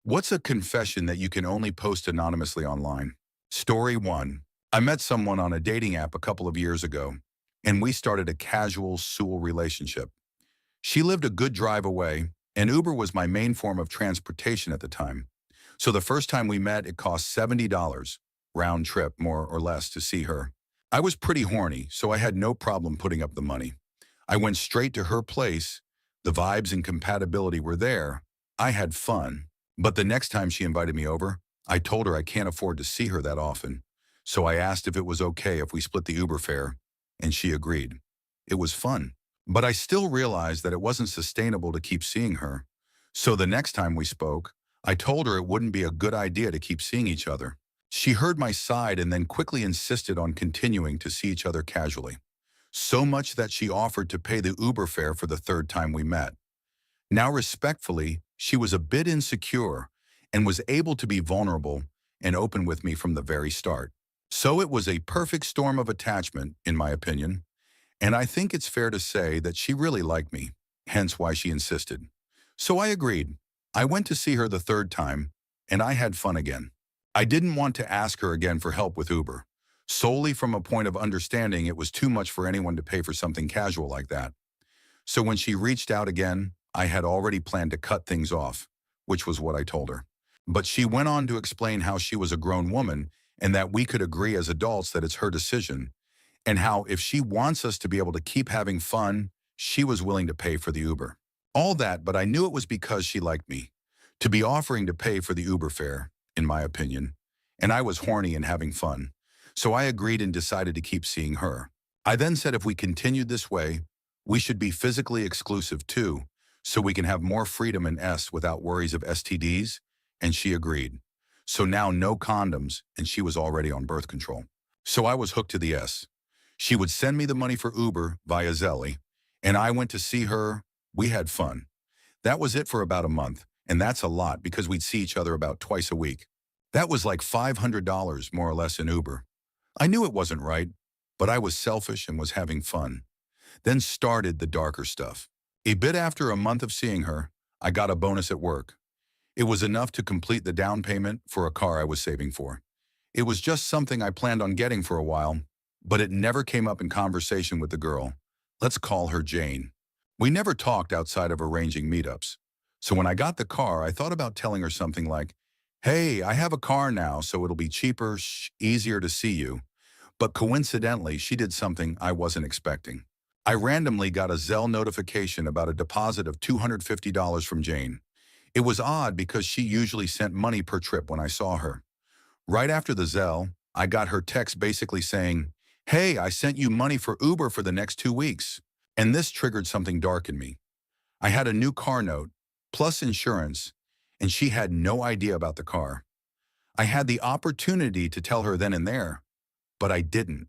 What's a confession that you can only post anonymously online? Story 1. I met someone on a dating app a couple of years ago, and we started a casual sexual relationship. She lived a good drive away, and Uber was my main form of transportation at the time. So the first time we met, it cost $70, round trip, more or less, to see her. I was pretty horny, so I had no problem putting up the money. I went straight to her place. The vibes and compatibility were there. I had fun. But the next time she invited me over, I told her I can't afford to see her that often. So I asked if it was okay if we split the Uber fare, and she agreed. It was fun. But I still realized that it wasn't sustainable to keep seeing her. So the next time we spoke, I told her it wouldn't be a good idea to keep seeing each other. She heard my side and then quickly insisted on continuing to see each other casually. So much that she offered to pay the Uber fare for the third time we met. Now, respectfully, she was a bit insecure and was able to be vulnerable and open with me from the very start. So it was a perfect storm of attachment, in my opinion, and I think it's fair to say that she really liked me, hence why she insisted. So I agreed. I went to see her the third time, and I had fun again. I didn't want to ask her again for help with Uber, solely from a point of understanding it was too much for anyone to pay for something casual like that. So when she reached out again, I had already planned to cut things off, which was what I told her. But she went on to explain how she was a grown woman and that we could agree as adults that it's her decision, and how if she wants us to be able to keep having fun, she was willing to pay for the Uber. All that, but I knew it was because she liked me, to be offering to pay for the Uber fare, in my opinion, and I was horny and having fun. So I agreed and decided to keep seeing her. I then said if we continued this way, we should be physically exclusive too, so we can have more freedom in S without worries of STDs, and she agreed. So now no condoms, and she was already on birth control. So I was hooked to the S. She would send me the money for Uber via Zelly, and I went to see her. We had fun. That was it for about a month, and that's a lot because we'd see each other about twice a week. That was like $500 more or less in Uber. I knew it wasn't right, but I was selfish and was having fun. Then started the darker stuff. A bit after a month of seeing her, I got a bonus at work. It was enough to complete the down payment for a car I was saving for. It was just something I planned on getting for a while, but it never came up in conversation with the girl. Let's call her Jane. We never talked outside of arranging meetups. So when I got the car, I thought about telling her something like, "Hey, I have a car now, so it'll be cheaper, easier to see you." But coincidentally, she did something I wasn't expecting. I randomly got a Zelle notification about a deposit of $250 from Jane. It was odd because she usually sent money per trip when I saw her. Right after the Zelle, I got her text basically saying, "Hey, I sent you money for Uber for the next 2 weeks." And this triggered something dark in me. I had a new car note, plus insurance, and she had no idea about the car. I had the opportunity to tell her then and there, but I didn't.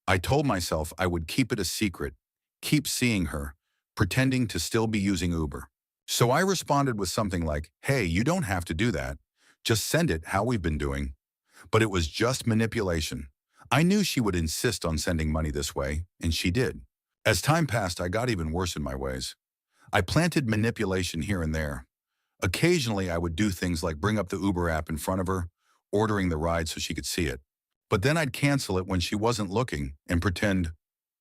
I told myself I would keep it a secret, keep seeing her, pretending to still be using Uber. So I responded with something like, "Hey, you don't have to do that. Just send it how we've been doing." But it was just manipulation. I knew she would insist on sending money this way, and she did. As time passed, I got even worse in my ways. I planted manipulation here and there. Occasionally, I would do things like bring up the Uber app in front of her, ordering the ride so she could see it. But then I'd cancel it when she wasn't looking and pretend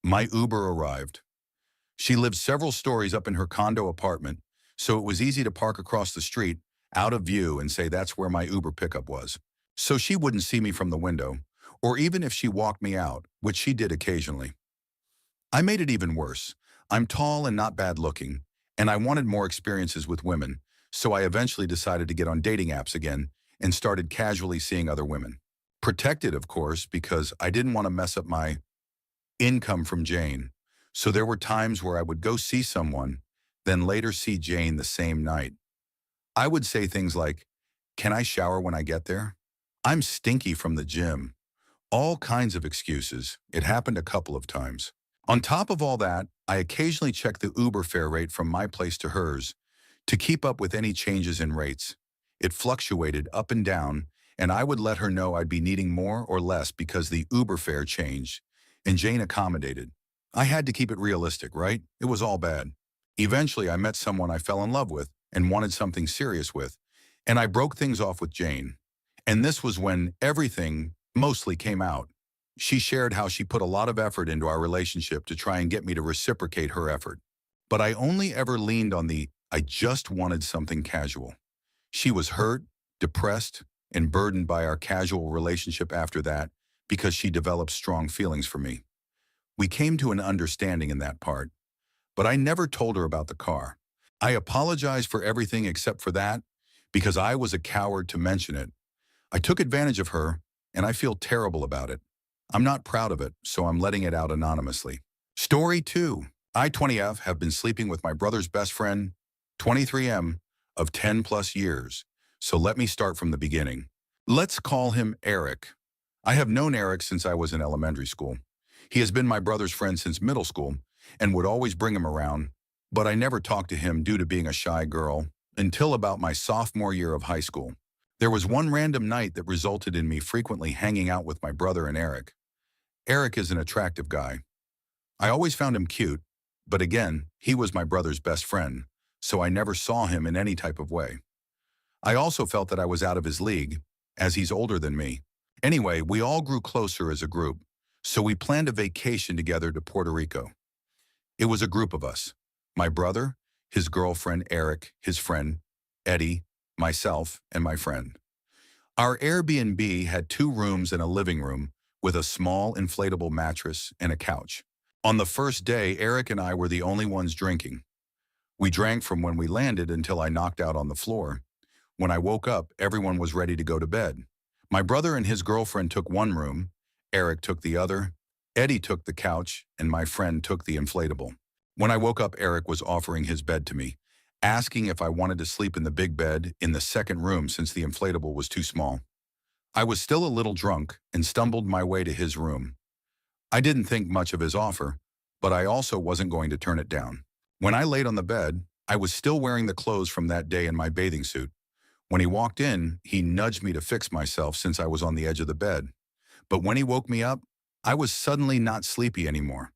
my Uber arrived. She lived several stories up in her condo apartment, so it was easy to park across the street, out of view, and say that's where my Uber pickup was. So she wouldn't see me from the window, or even if she walked me out, which she did occasionally. I made it even worse. I'm tall and not bad looking, and I wanted more experiences with women, so I eventually decided to get on dating apps again and started casually seeing other women. Protected, of course, because I didn't want to mess up my income from Jane. So there were times where I would go see someone, then later see Jane the same night. I would say things like, "Can I shower when I get there? I'm stinky from the gym." All kinds of excuses. It happened a couple of times. On top of all that, I occasionally checked the Uber fare rate from my place to hers to keep up with any changes in rates. It fluctuated up and down, and I would let her know I'd be needing more or less because the Uber fare changed, and Jane accommodated. I had to keep it realistic, right? It was all bad. Eventually, I met someone I fell in love with and wanted something serious with, And I broke things off with Jane. And this was when everything mostly came out. She shared how she put a lot of effort into our relationship to try and get me to reciprocate her effort. But I only ever leaned on the I just wanted something casual. She was hurt, depressed, and burdened by our casual relationship after that because she developed strong feelings for me. We came to an understanding in that part, but I never told her about the car. I apologized for everything except for that because I was a coward to mention it. I took advantage of her, and I feel terrible about it. I'm not proud of it, so I'm letting it out anonymously. Story 2. I, 20F, have been sleeping with my brother's best friend, 23M, of 10 plus years. So let me start from the beginning. Let's call him Eric. I have known Eric since I was in elementary school. He has been my brother's friend since middle school and would always bring him around, but I never talked to him due to being a shy girl until about my sophomore year of high school. There was one random night that resulted in me frequently hanging out with my brother and Eric. Eric is an attractive guy. I always found him cute, but again, he was my brother's best friend, so I never saw him in any type of way. I also felt that I was out of his league, as he's older than me. Anyway, we all grew closer as a group, so we planned a vacation together to Puerto Rico. It was a group of us: my brother, his girlfriend Eric, his friend Eddie, myself, and my friend. Our Airbnb had 2 rooms and a living room with a small inflatable mattress and a couch. On the first day, Eric and I were the only ones drinking. We drank from when we landed until I knocked out on the floor. When I woke up, everyone was ready to go to bed. My brother and his girlfriend took one room, Eric took the other, Eddie took the couch, and my friend took the inflatable. When I woke up, Eric was offering his bed to me, asking if I wanted to sleep in the big bed in the second room since the inflatable was too small. I was still a little drunk and stumbled my way to his room. I didn't think much of his offer, but I also wasn't going to turn it down. When I laid on the bed, I was still wearing the clothes from that day in my bathing suit. When he walked in, he nudged me to fix myself since I was on the edge of the bed. But when he woke me up, I was suddenly not sleepy anymore.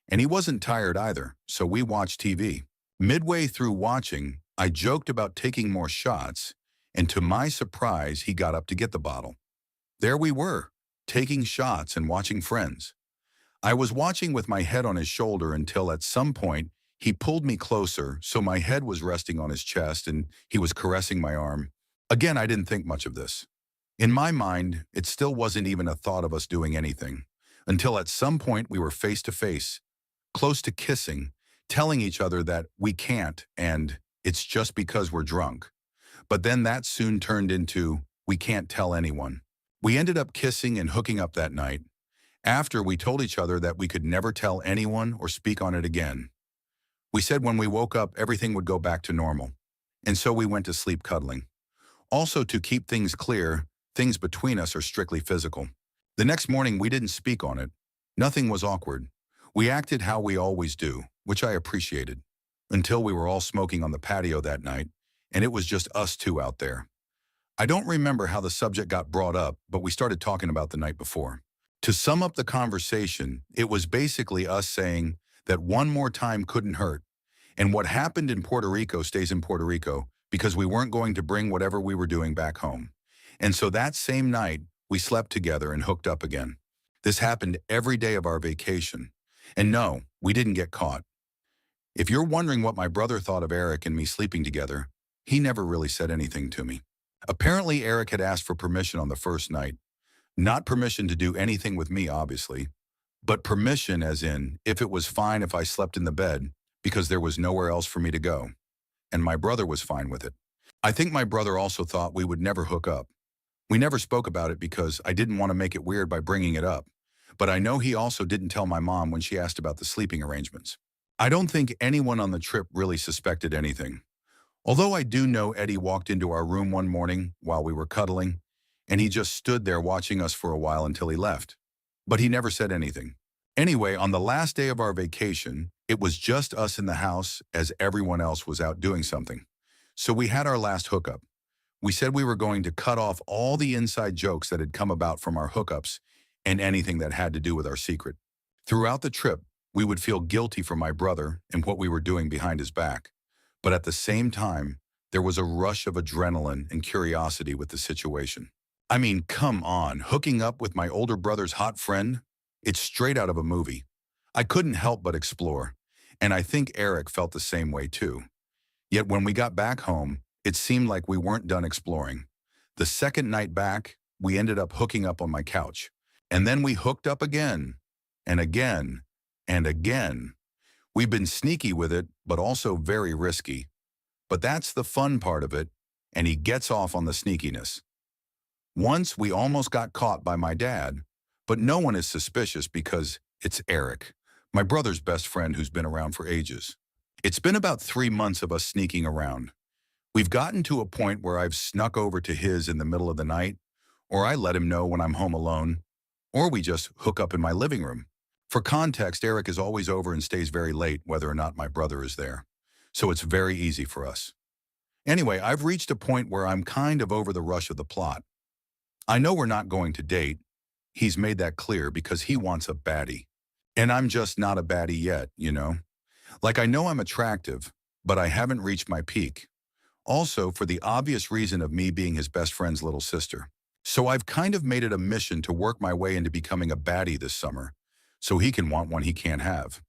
And he wasn't tired either, so we watched TV. Midway through watching, I joked about taking more shots, and to my surprise, he got up to get the bottle. There we were, taking shots and watching Friends. I was watching with my head on his shoulder until at some point, he pulled me closer, so my head was resting on his chest and he was caressing my arm. Again, I didn't think much of this. In my mind, it still wasn't even a thought of us doing anything, until at some point we were face to face, close to kissing, telling each other that we can't and it's just because we're drunk. But then that soon turned into we can't tell anyone. We ended up kissing and hooking up that night. After, we told each other that we could never tell anyone or speak on it again. We said when we woke up, everything would go back to normal. And so we went to sleep cuddling. Also, to keep things clear, things between us are strictly physical. The next morning, we didn't speak on it. Nothing was awkward. We acted how we always do, which I appreciated, until we were all smoking on the patio that night, and it was just us 2 out there. I don't remember how the subject got brought up, but we started talking about the night before. To sum up the conversation, it was basically us saying that one more time couldn't hurt, and what happened in Puerto Rico stays in Puerto Rico because we weren't going to bring whatever we were doing back home. And so that same night, we slept together and hooked up again. This happened every day of our vacation. And no, we didn't get caught. If you're wondering what my brother thought of Eric and me sleeping together, he never really said anything to me. Apparently, Eric had asked for permission on the first night. Not permission to do anything with me, obviously, but permission as in if it was fine if I slept in the bed because there was nowhere else for me to go. And my brother was fine with it. I think my brother also thought we would never hook up. We never spoke about it because I didn't want to make it weird by bringing it up. But I know he also didn't tell my mom when she asked about the sleeping arrangements. I don't think anyone on the trip really suspected anything. Although I do know Eddie walked into our room one morning while we were cuddling, and he just stood there watching us for a while until he left. But he never said anything. Anyway, on the last day of our vacation, it was just us in the house as everyone else was out doing something. So we had our last hookup. We said we were going to cut off all the inside jokes that had come about from our hookups and anything that had to do with our secret. Throughout the trip, we would feel guilty for my brother and what we were doing behind his back. But at the same time, There was a rush of adrenaline and curiosity with the situation. I mean, come on, hooking up with my older brother's hot friend? It's straight out of a movie. I couldn't help but explore, and I think Eric felt the same way too. Yet when we got back home, it seemed like we weren't done exploring. The second night back, we ended up hooking up on my couch. And then we hooked up again, and again, and again. We've been sneaky with it, but also very risky. But that's the fun part of it, and he gets off on the sneakiness. Once we almost got caught by my dad, but no one is suspicious because it's Eric, my brother's best friend who's been around for ages. It's been about 3 months of us sneaking around. We've gotten to a point where I've snuck over to his in the middle of the night, or I let him know when I'm home alone, or we just hook up in my living room. For context, Eric is always over and stays very late whether or not my brother is there. So it's very easy for us. Anyway, I've reached a point where I'm kind of over the rush of the plot. I know we're not going to date. He's made that clear because he wants a baddie. And I'm just not a baddie yet, you know? Like I know I'm attractive, but I haven't reached my peak. Also, for the obvious reason of me being his best friend's little sister. So I've kind of made it a mission to work my way into becoming a baddie this summer, so he can want one he can't have.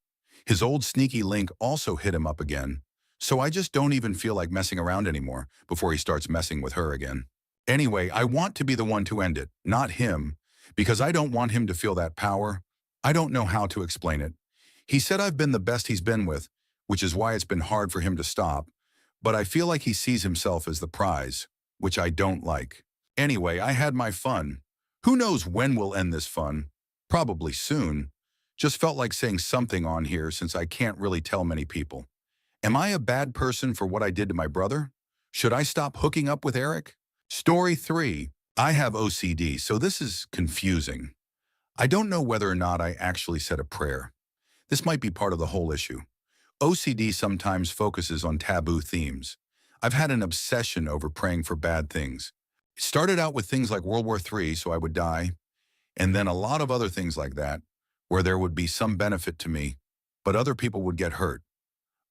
His old sneaky link also hit him up again, so I just don't even feel like messing around anymore before he starts messing with her again. Anyway, I want to be the one to end it, not him, because I don't want him to feel that power. I don't know how to explain it. He said I've been the best he's been with, which is why it's been hard for him to stop, but I feel like he sees himself as the prize, which I don't like. Anyway, I had my fun. Who knows when we'll end this fun? Probably soon. Just felt like saying something on here since I can't really tell many people. Am I a bad person for what I did to my brother? Should I stop hooking up with Eric? Story 3. I have OCD, so this is confusing. I don't know whether or not I actually said a prayer. This might be part of the whole issue. OCD sometimes focuses on taboo themes. I've had an obsession over praying for bad things. It started out with things like World War III, so I would die, and then a lot of other things like that, where there would be some benefit to me, but other people would get hurt.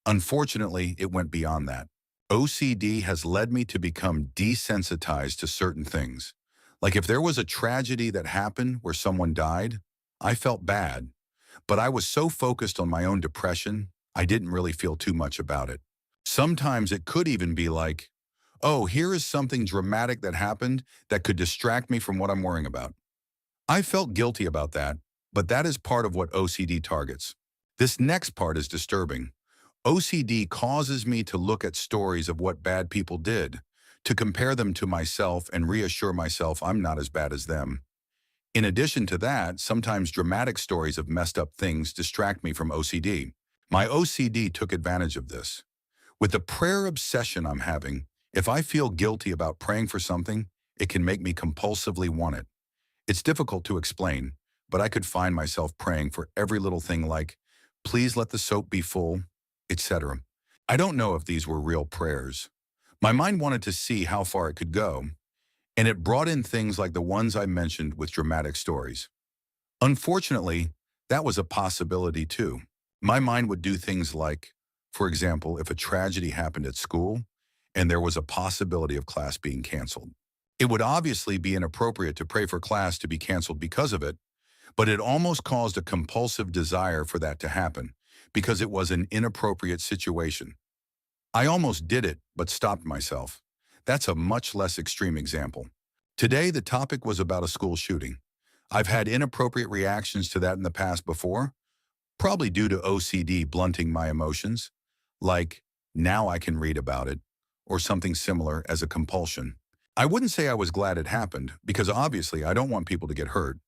Unfortunately, it went beyond that. OCD has led me to become desensitized to certain things. Like if there was a tragedy that happened where someone died, I felt bad, but I was so focused on my own depression, I didn't really feel too much about it. Sometimes it could even be like, oh, here is something dramatic that happened that could distract me from what I'm worrying about. I felt guilty about that, but that is part of what OCD targets. This next part is disturbing. OCD causes me to look at stories of what bad people did, to compare them to myself and reassure myself I'm not as bad as them. In addition to that, sometimes dramatic stories of messed up things distract me from OCD. My OCD took advantage of this. With the prayer obsession I'm having, if I feel guilty about praying for something, it can make me compulsively want it. It's difficult to explain, but I could find myself praying for every little thing like, please let the soap be full, etc. I don't know if these were real prayers. My mind wanted to see how far it could go, and it brought in things like the ones I mentioned with dramatic stories. Unfortunately, that was a possibility too. My mind would do things like, for example, if a tragedy happened at school and there was a possibility of class being canceled. It would obviously be inappropriate to pray for class to be canceled because of it, but it almost caused a compulsive desire for that to happen because it was an inappropriate situation. I almost did it, but stopped myself. That's a much less extreme example. Today, the topic was about a school shooting. I've had inappropriate reactions to that in the past before, probably due to OCD blunting my emotions, like, now I can read about it, or something similar as a compulsion. I wouldn't say I was glad it happened, because obviously I don't want people to get hurt.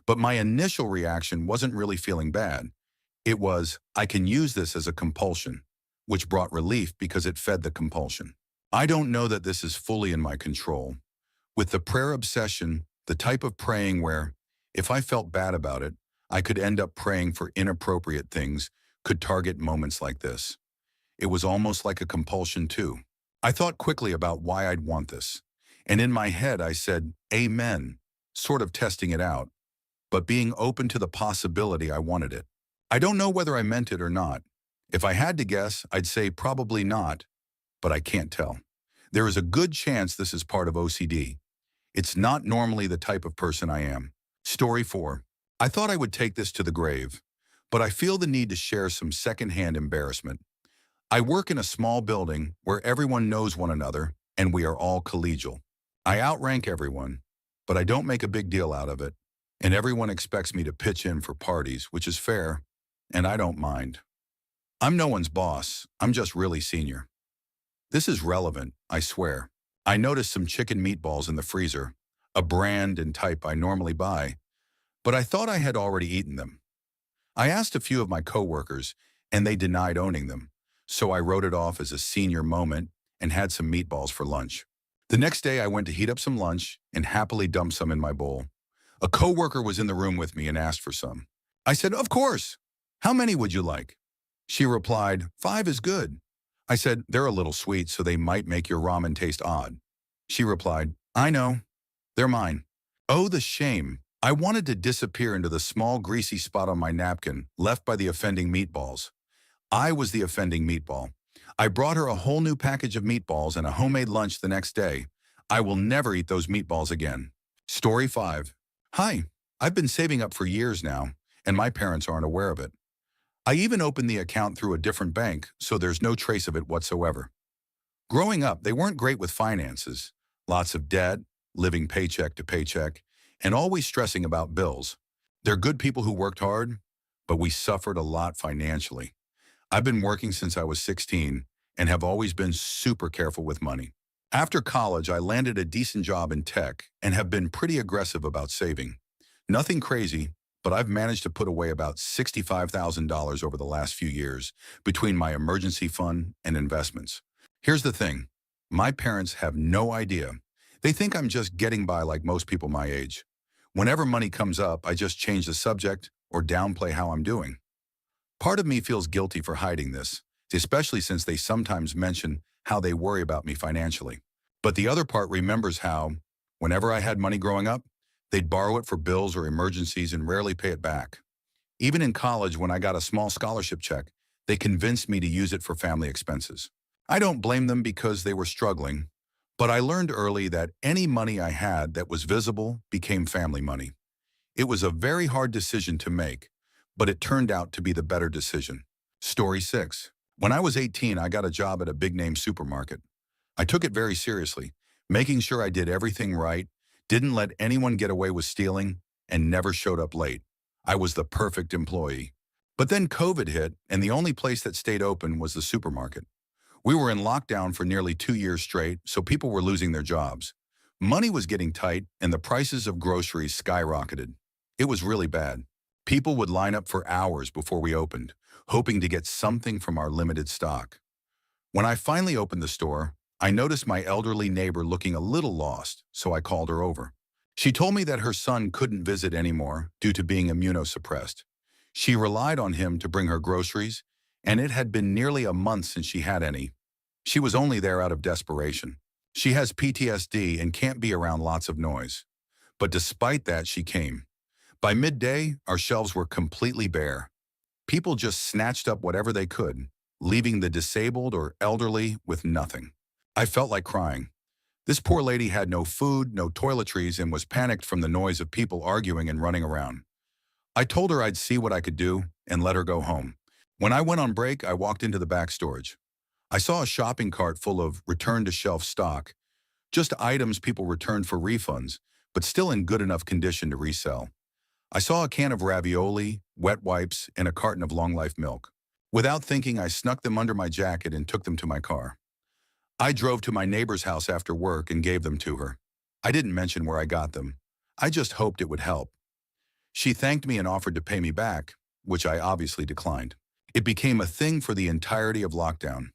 But my initial reaction wasn't really feeling bad. It was, I can use this as a compulsion, which brought relief because it fed the compulsion. I don't know that this is fully in my control. With the prayer obsession, the type of praying where, if I felt bad about it, I could end up praying for inappropriate things, could target moments like this. It was almost like a compulsion too. I thought quickly about why I'd want this. And in my head I said, Amen, sort of testing it out, but being open to the possibility I wanted it. I don't know whether I meant it or not. If I had to guess, I'd say probably not, but I can't tell. There is a good chance this is part of OCD. It's not normally the type of person I am. Story 4. I thought I would take this to the grave, but I feel the need to share some secondhand embarrassment. I work in a small building where everyone knows one another and we are all collegial. I outrank everyone, but I don't make a big deal out of it, and everyone expects me to pitch in for parties, which is fair, and I don't mind. I'm no one's boss, I'm just really senior. This is relevant, I swear. I noticed some chicken meatballs in the freezer, a brand and type I normally buy, but I thought I had already eaten them. I asked a few of my coworkers, and they denied owning them, so I wrote it off as a senior moment and had some meatballs for lunch. The next day, I went to heat up some lunch and happily dumped some in my bowl. A coworker was in the room with me and asked for some. I said, "Of course. How many would you like?" She replied, "5 is good." I said, "They're a little sweet, so they might make your ramen taste odd." She replied, "I know. They're mine." Oh, the shame. I wanted to disappear into the small greasy spot on my napkin left by the offending meatballs. I was the offending meatball. I brought her a whole new package of meatballs and a homemade lunch the next day. I will never eat those meatballs again. Story 5. Hi, I've been saving up for years now, and my parents aren't aware of it. I even opened the account through a different bank, so there's no trace of it whatsoever. Growing up, they weren't great with finances. Lots of debt, living paycheck to paycheck, and always stressing about bills. They're good people who worked hard, but we suffered a lot financially. I've been working since I was 16 and have always been super careful with money. After college, I landed a decent job in tech and have been pretty aggressive about saving. Nothing crazy, but I've managed to put away about $65,000 over the last few years between my emergency fund and investments. Here's the thing. My parents have no idea. They think I'm just getting by like most people my age. Whenever money comes up, I just change the subject or downplay how I'm doing. Part of me feels guilty for hiding this, especially since they sometimes mention how they worry about me financially. But the other part remembers how, whenever I had money growing up, they'd borrow it for bills or emergencies and rarely pay it back. Even in college, when I got a small scholarship check, they convinced me to use it for family expenses. I don't blame them because they were struggling, but I learned early that any money I had that was visible became family money. It was a very hard decision to make, but it turned out to be the better decision. Story 6. When I was 18, I got a job at a big-name supermarket. I took it very seriously, making sure I did everything right, didn't let anyone get away with stealing, and never showed up late. I was the perfect employee. But then COVID hit, and the only place that stayed open was the supermarket. We were in lockdown for nearly 2 years straight, so people were losing their jobs. Money was getting tight, and the prices of groceries skyrocketed. It was really bad. People would line up for hours before we opened, hoping to get something from our limited stock. When I finally opened the store, I noticed my elderly neighbor looking a little lost, so I called her over. She told me that her son couldn't visit anymore due to being immunosuppressed. She relied on him to bring her groceries, and it had been nearly a month since she had any. She was only there out of desperation. She has PTSD and can't be around lots of noise. But despite that, she came. By midday, our shelves were completely bare. People just snatched up whatever they could, leaving the disabled or elderly with nothing. I felt like crying. This poor lady had no food, no toiletries, and was panicked from the noise of people arguing and running around. I told her I'd see what I could do and let her go home. When I went on break, I walked into the back storage. I saw a shopping cart full of return-to-shelf stock, just items people returned for refunds, but still in good enough condition to resell. I saw a can of ravioli, wet wipes, and a carton of long-life milk. Without thinking, I snuck them under my jacket and took them to my car. I drove to my neighbor's house after work and gave them to her. I didn't mention where I got them. I just hoped it would help. She thanked me and offered to pay me back, which I obviously declined. It became a thing for the entirety of lockdown.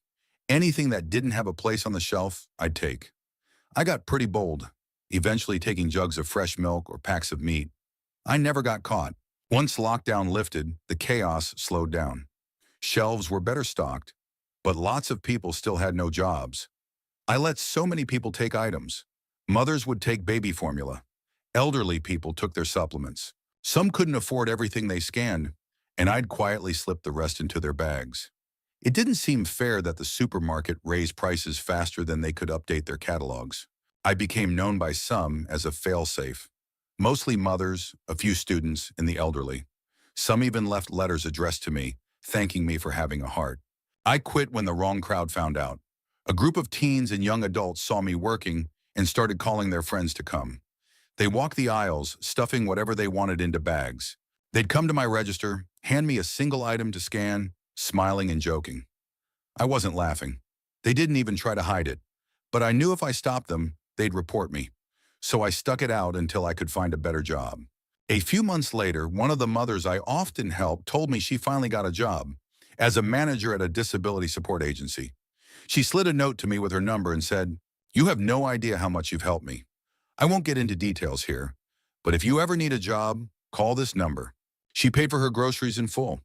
Anything that didn't have a place on the shelf, I'd take. I got pretty bold, eventually taking jugs of fresh milk or packs of meat. I never got caught. Once lockdown lifted, the chaos slowed down. Shelves were better stocked, but lots of people still had no jobs. I let so many people take items. Mothers would take baby formula. Elderly people took their supplements. Some couldn't afford everything they scanned, and I'd quietly slip the rest into their bags. It didn't seem fair that the supermarket raised prices faster than they could update their catalogs. I became known by some as a failsafe, mostly mothers, a few students, and the elderly. Some even left letters addressed to me, thanking me for having a heart. I quit when the wrong crowd found out. A group of teens and young adults saw me working and started calling their friends to come. They walked the aisles, stuffing whatever they wanted into bags. They'd come to my register, hand me a single item to scan, smiling and joking. I wasn't laughing. They didn't even try to hide it. But I knew if I stopped them, they'd report me. So I stuck it out until I could find a better job. A few months later, one of the mothers I often helped told me she finally got a job as a manager at a disability support agency. She slid a note to me with her number and said, "You have no idea how much you've helped me. I won't get into details here, but if you ever need a job, call this number." She paid for her groceries in full,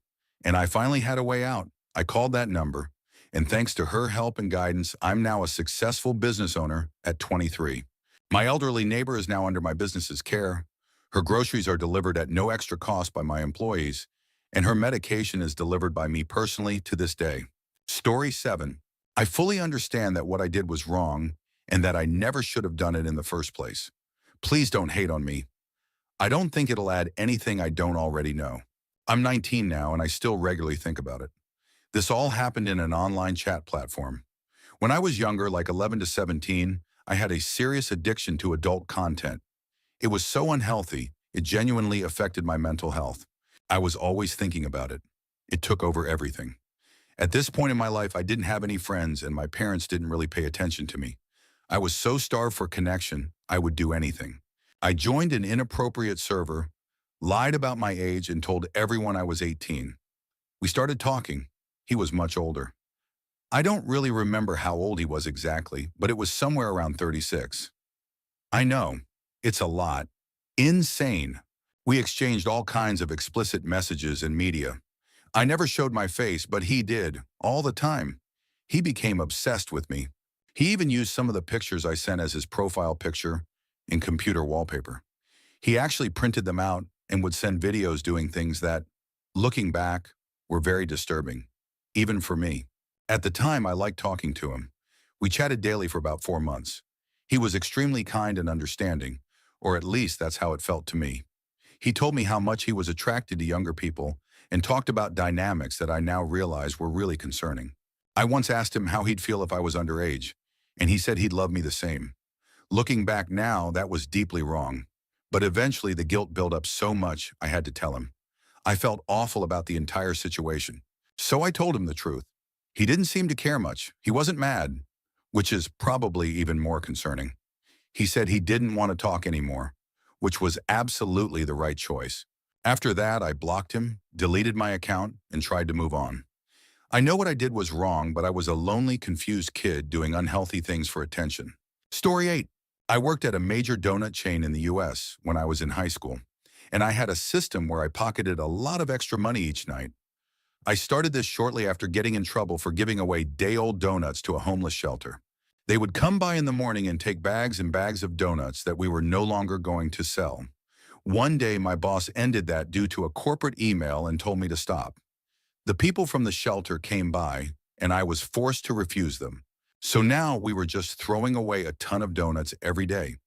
and I finally had a way out. I called that number, and thanks to her help and guidance, I'm now a successful business owner at 23. My elderly neighbor is now under my business's care. Her groceries are delivered at no extra cost by my employees, and her medication is delivered by me personally to this day. Story 7. I fully understand that what I did was wrong and that I never should have done it in the first place. Please don't hate on me. I don't think it'll add anything I don't already know. I'm 19 now and I still regularly think about it. This all happened in an online chat platform. When I was younger, like 11 to 17, I had a serious addiction to adult content. It was so unhealthy, it genuinely affected my mental health. I was always thinking about it. It took over everything. At this point in my life, I didn't have any friends and my parents didn't really pay attention to me. I was so starved for connection, I would do anything. I joined an inappropriate server, lied about my age, and told everyone I was 18. We started talking. He was much older. I don't really remember how old he was exactly, but it was somewhere around 36. I know, it's a lot. Insane. We exchanged all kinds of explicit messages and media. I never showed my face, but he did, all the time. He became obsessed with me. He even used some of the pictures I sent as his profile picture in computer wallpaper. He actually printed them out and would send videos doing things that, looking back, were very disturbing, even for me. At the time, I liked talking to him. We chatted daily for about 4 months. He was extremely kind and understanding, or at least that's how it felt to me. He told me how much he was attracted to younger people and talked about dynamics that I now realize were really concerning. I once asked him how he'd feel if I was underage, and he said he'd love me the same. Looking back now, that was deeply wrong. But eventually the guilt built up so much I had to tell him. I felt awful about the entire situation. So I told him the truth. He didn't seem to care much. He wasn't mad, which is probably even more concerning. He said he didn't want to talk anymore, which was absolutely the right choice. After that, I blocked him, deleted my account, and tried to move on. I know what I did was wrong, but I was a lonely, confused kid doing unhealthy things for attention. Story 8. I worked at a major donut chain in the US when I was in high school, and I had a system where I pocketed a lot of extra money each night. I started this shortly after getting in trouble for giving away day-old donuts to a homeless shelter. They would come by in the morning and take bags and bags of donuts that we were no longer going to sell. One day, my boss ended that due to a corporate email and told me to stop. The people from the shelter came by, and I was forced to refuse them. So now we were just throwing away a ton of donuts every day.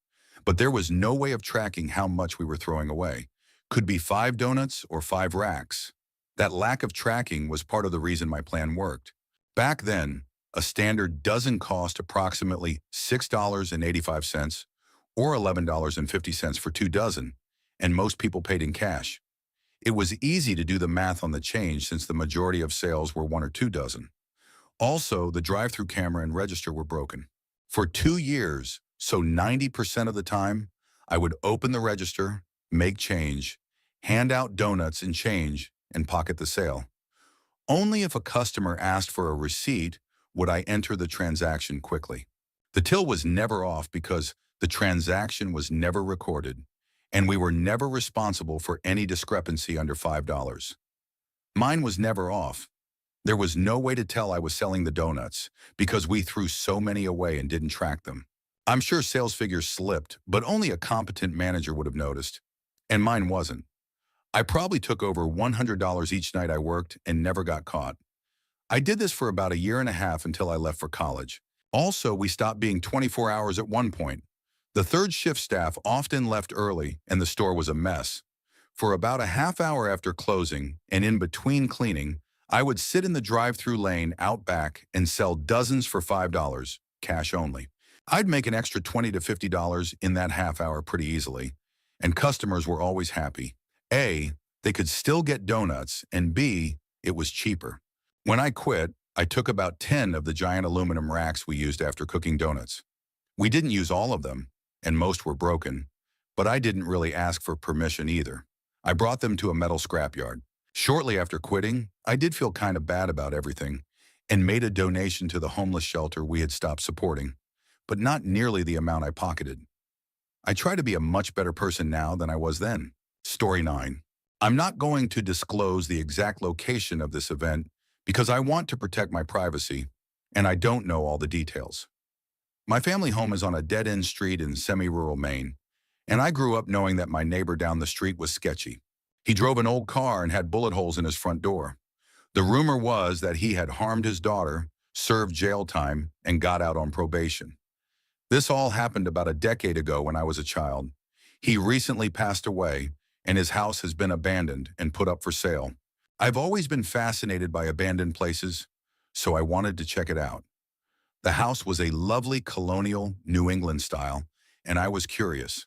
But there was no way of tracking how much we were throwing away. Could be 5 donuts or 5 racks. That lack of tracking was part of the reason my plan worked. Back then, a standard dozen cost approximately $6.85 or $11.50 for 2 dozen, and most people paid in cash. It was easy to do the math on the change since the majority of sales were 1 or 2 dozen. Also, the drive-through camera and register were broken. For 2 years, so 90% of the time, I would open the register, make change, hand out donuts and change, and pocket the sale. Only if a customer asked for a receipt would I enter the transaction quickly. The till was never off because the transaction was never recorded, and we were never responsible for any discrepancy under $5. Mine was never off. There was no way to tell I was selling the donuts because we threw so many away and didn't track them. I'm sure sales figures slipped, but only a competent manager would have noticed, and mine wasn't. I probably took over $100 each night I worked and never got caught. I did this for about a year and a half until I left for college. Also, we stopped being 24 hours at one point. The third shift staff often left early and the store was a mess. For about a half hour after closing and in between cleaning, I would sit in the drive-through lane out back and sell dozens for $5, cash only. I'd make an extra $20 to $50 in that half hour pretty easily, and customers were always happy. A, they could still get donuts, and B, it was cheaper. When I quit, I took about 10 of the giant aluminum racks we used after cooking donuts. We didn't use all of them, and most were broken, but I didn't really ask for permission either. I brought them to a metal scrapyard. Shortly after quitting, I did feel kind of bad about everything and made a donation to the homeless shelter we had stopped supporting, but not nearly the amount I pocketed. I try to be a much better person now than I was then. Story 9. I'm not going to disclose the exact location of this event because I want to protect my privacy, and I don't know all the details. My family home is on a dead-end street in semi-rural Maine, and I grew up knowing that my neighbor down the street was sketchy. He drove an old car and had bullet holes in his front door. The rumor was that he had harmed his daughter, served jail time, and got out on probation. This all happened about a decade ago when I was a child. He recently passed away, and his house has been abandoned and put up for sale. I've always been fascinated by abandoned places, so I wanted to check it out. The house was a lovely colonial New England style, and I was curious.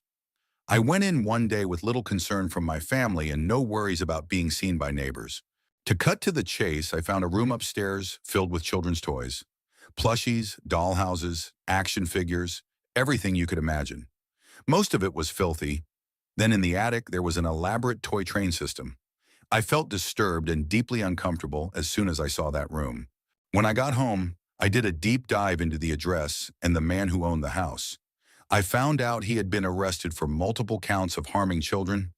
I went in one day with little concern from my family and no worries about being seen by neighbors. To cut to the chase, I found a room upstairs filled with children's toys. Plushies, dollhouses, action figures, everything you could imagine. Most of it was filthy. Then in the attic, there was an elaborate toy train system. I felt disturbed and deeply uncomfortable as soon as I saw that room. When I got home, I did a deep dive into the address and the man who owned the house. I found out he had been arrested for multiple counts of harming children.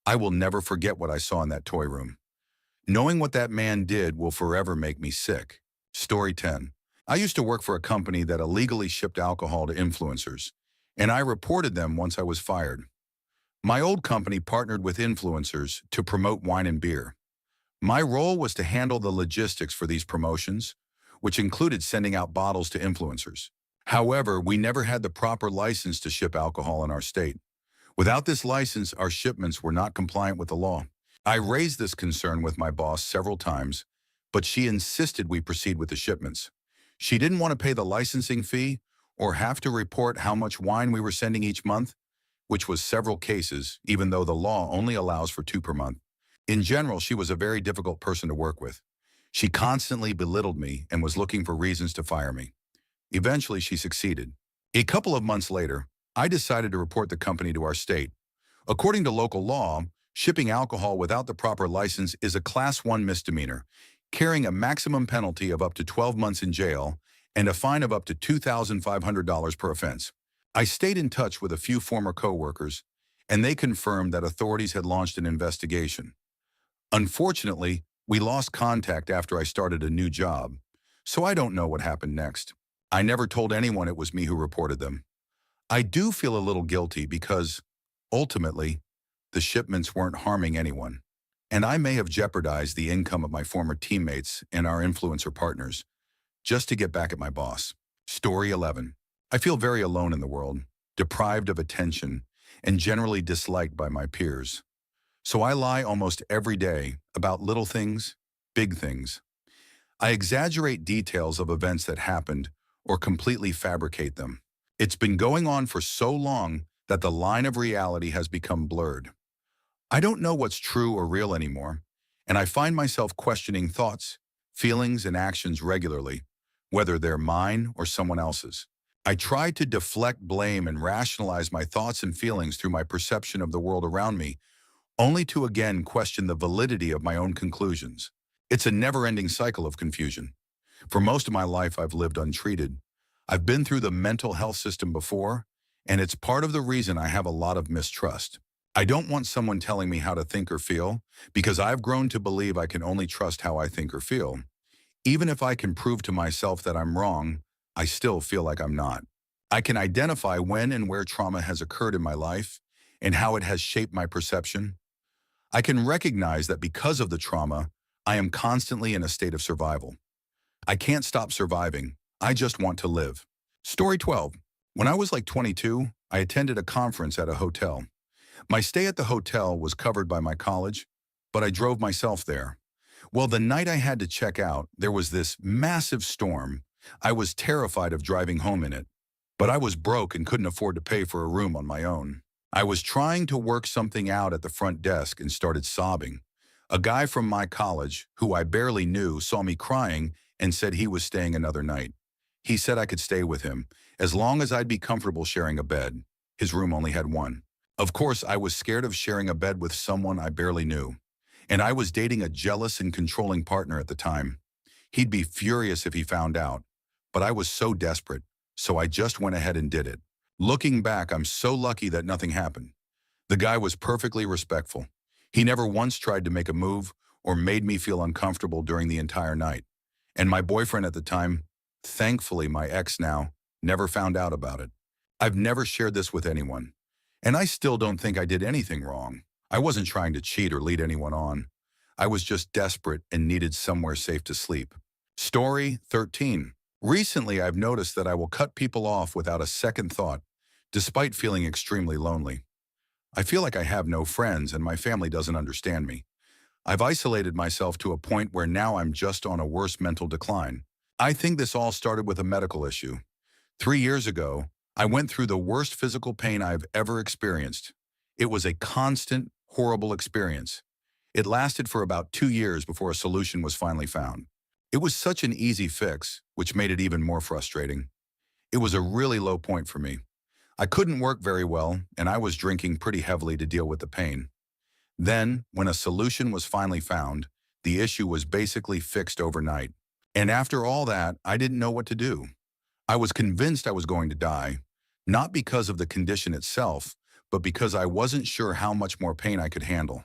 I will never forget what I saw in that toy room. Knowing what that man did will forever make me sick. Story 10. I used to work for a company that illegally shipped alcohol to influencers, and I reported them once I was fired. My old company partnered with influencers to promote wine and beer. My role was to handle the logistics for these promotions, which included sending out bottles to influencers. However, we never had the proper license to ship alcohol in our state. Without this license, our shipments were not compliant with the law. I raised this concern with my boss several times, but she insisted we proceed with the shipments. She didn't want to pay the licensing fee or have to report how much wine we were sending each month, which was several cases, even though the law only allows for 2 per month. In general, she was a very difficult person to work with. She constantly belittled me and was looking for reasons to fire me. Eventually, she succeeded. A couple of months later, I decided to report the company to our state. According to local law, shipping alcohol without the proper license is a Class 1 misdemeanor, carrying a maximum penalty of up to 12 months in jail and a fine of up to $2,500 per offense. I stayed in touch with a few former co-workers, and they confirmed that authorities had launched an investigation. Unfortunately, we lost contact after I started a new job, so I don't know what happened next. I never told anyone it was me who reported them. I do feel a little guilty because, ultimately, the shipments weren't harming anyone, and I may have jeopardized the income of my former teammates and our influencer partners just to get back at my boss. Story 11. I feel very alone in the world, deprived of attention, and generally disliked by my peers. So I lie almost every day about little things, big things. I exaggerate details of events that happened or completely fabricate them. It's been going on for so long that the line of reality has become blurred. I don't know what's true or real anymore, and I find myself questioning thoughts, feelings, and actions regularly, whether they're mine or someone else's. I try to deflect blame and rationalize my thoughts and feelings through my perception of the world around me, only to again question the validity of my own conclusions. It's a never-ending cycle of confusion. For most of my life, I've lived untreated. I've been through the mental health system before, and it's part of the reason I have a lot of mistrust. I don't want someone telling me how to think or feel, because I've grown to believe I can only trust how I think or feel. Even if I can prove to myself that I'm wrong, I still feel like I'm not. I can identify when and where trauma has occurred in my life and how it has shaped my perception. I can recognize that because of the trauma, I am constantly in a state of survival. I can't stop surviving. I just want to live. Story 12. When I was like 22, I attended a conference at a hotel. My stay at the hotel was covered by my college, but I drove myself there. Well, the night I had to check out, there was this massive storm. I was terrified of driving home in it, but I was broke and couldn't afford to pay for a room on my own. I was trying to work something out at the front desk and started sobbing. A guy from my college, who I barely knew, saw me crying and said he was staying another night. He said I could stay with him, as long as I'd be comfortable sharing a bed. His room only had one. Of course, I was scared of sharing a bed with someone I barely knew. And I was dating a jealous and controlling partner at the time. He'd be furious if he found out. But I was so desperate, so I just went ahead and did it. Looking back, I'm so lucky that nothing happened. The guy was perfectly respectful. He never once tried to make a move or made me feel uncomfortable during the entire night. And my boyfriend at the time, thankfully my ex now, never found out about it. I've never shared this with anyone. And I still don't think I did anything wrong. I wasn't trying to cheat or lead anyone on. I was just desperate and needed somewhere safe to sleep. Story 13. Recently, I've noticed that I will cut people off without a second thought, despite feeling extremely lonely. I feel like I have no friends and my family doesn't understand me. I've isolated myself to a point where now I'm just on a worse mental decline. I think this all started with a medical issue. 3 years ago, I went through the worst physical pain I've ever experienced. It was a constant, horrible experience. It lasted for about 2 years before a solution was finally found. It was such an easy fix, which made it even more frustrating. It was a really low point for me. I couldn't work very well, and I was drinking pretty heavily to deal with the pain. Then, when a solution was finally found, the issue was basically fixed overnight. And after all that, I didn't know what to do. I was convinced I was going to die, not because of the condition itself, but because I wasn't sure how much more pain I could handle.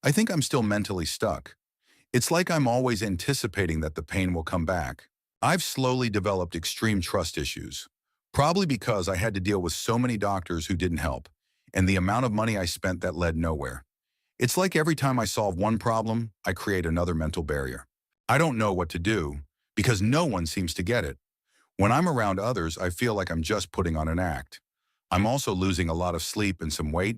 I think I'm still mentally stuck. It's like I'm always anticipating that the pain will come back. I've slowly developed extreme trust issues, probably because I had to deal with so many doctors who didn't help, and the amount of money I spent that led nowhere. It's like every time I solve one problem, I create another mental barrier. I don't know what to do, because no one seems to get it. When I'm around others, I feel like I'm just putting on an act. I'm also losing a lot of sleep and some weight.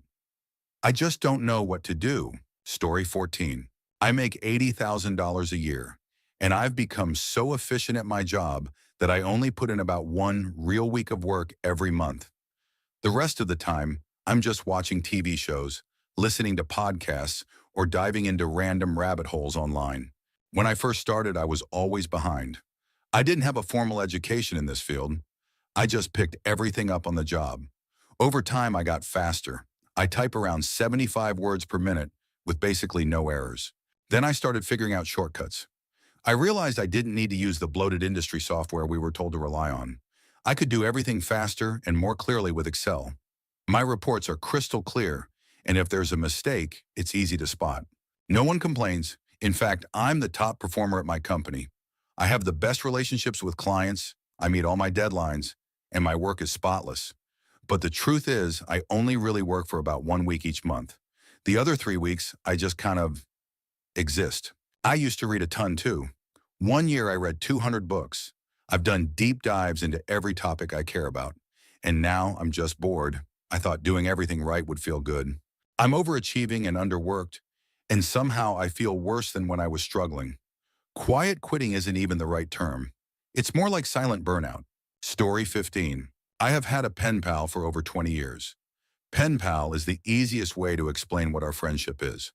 I just don't know what to do. Story 14. I make $80,000 a year, and I've become so efficient at my job that I only put in about one real week of work every month. The rest of the time, I'm just watching TV shows, listening to podcasts, or diving into random rabbit holes online. When I first started, I was always behind. I didn't have a formal education in this field. I just picked everything up on the job. Over time, I got faster. I type around 75 words per minute with basically no errors. Then I started figuring out shortcuts. I realized I didn't need to use the bloated industry software we were told to rely on. I could do everything faster and more clearly with Excel. My reports are crystal clear, and if there's a mistake, it's easy to spot. No one complains. In fact, I'm the top performer at my company. I have the best relationships with clients, I meet all my deadlines, and my work is spotless. But the truth is, I only really work for about 1 week each month. The other 3 weeks, I just kind of exist. I used to read a ton too. 1 year I read 200 books. I've done deep dives into every topic I care about. And now I'm just bored. I thought doing everything right would feel good. I'm overachieving and underworked, and somehow I feel worse than when I was struggling. Quiet quitting isn't even the right term. It's more like silent burnout. Story 15. I have had a pen pal for over 20 years. Pen pal is the easiest way to explain what our friendship is.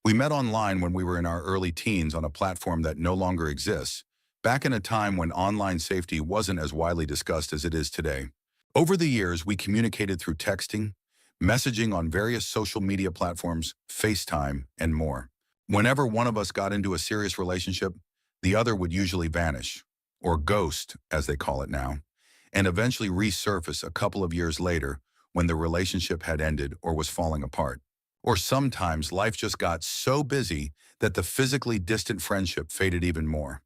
We met online when we were in our early teens on a platform that no longer exists, back in a time when online safety wasn't as widely discussed as it is today. Over the years, we communicated through texting, messaging on various social media platforms, FaceTime, and more. Whenever one of us got into a serious relationship, the other would usually vanish, or ghost, as they call it now, and eventually resurface a couple of years later when the relationship had ended or was falling apart. Or sometimes life just got so busy that the physically distant friendship faded even more.